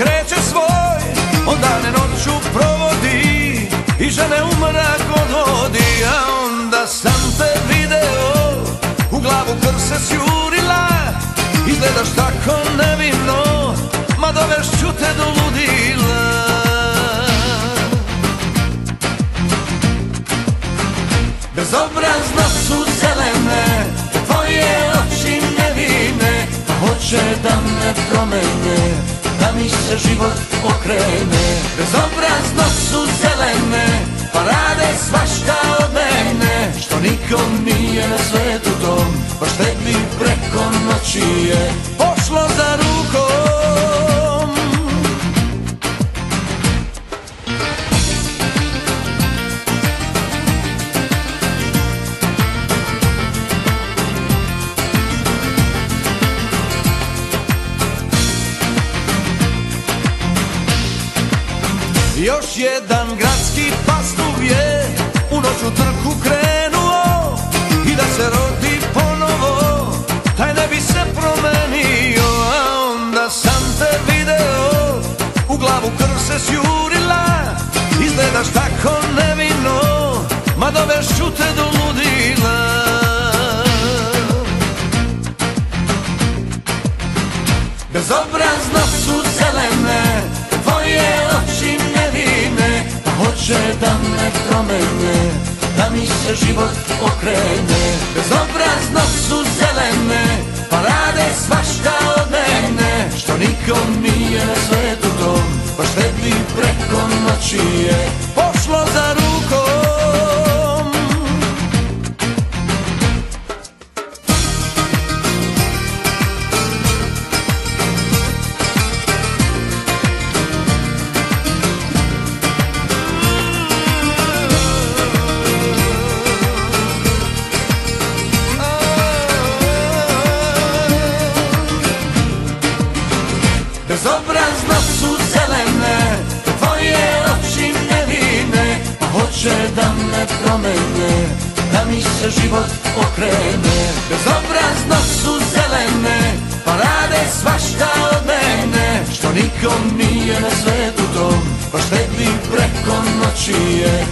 kreće svoj, on dane noću provodi i žene u mrak odvodi. A onda sam te video, u glavu krv se sjurila, izgledaš tako nevino, ma dovešću te do ludila. Bezobrazno su zelene tvoje oči nevine, pa hoće da me promene, da mi se život okrene. Bezobrazno su zelene, pa rade svašta od mene, što nikom nije na svetu tom, baš tebi preko noći je pošlo za rukom. Još jedan gradski pastuv je u noću trku krenuo, i da se rodi ponovo, taj ne bi se promenio. A onda sam te video, u glavu krv se sjurila, izgledaš tako nevino, ma dovešću te do ludila. Bezobrazno su zelene tvoje oči nevine, pa hoće da me promene, da mi se život okrene. Bezobrazno su zelene, pa rade svašta od mene, što nikom nije na svetu tom, baš tebi preko noći je pošlo za rukom. Bezobrazno su zelene tvoje oči nevine, pa hoće da me promene, da mi se život okrene. Bezobrazno su zelene, pa rade svašta od mene, što nikom nije na svetu tom, baš tebi preko noći je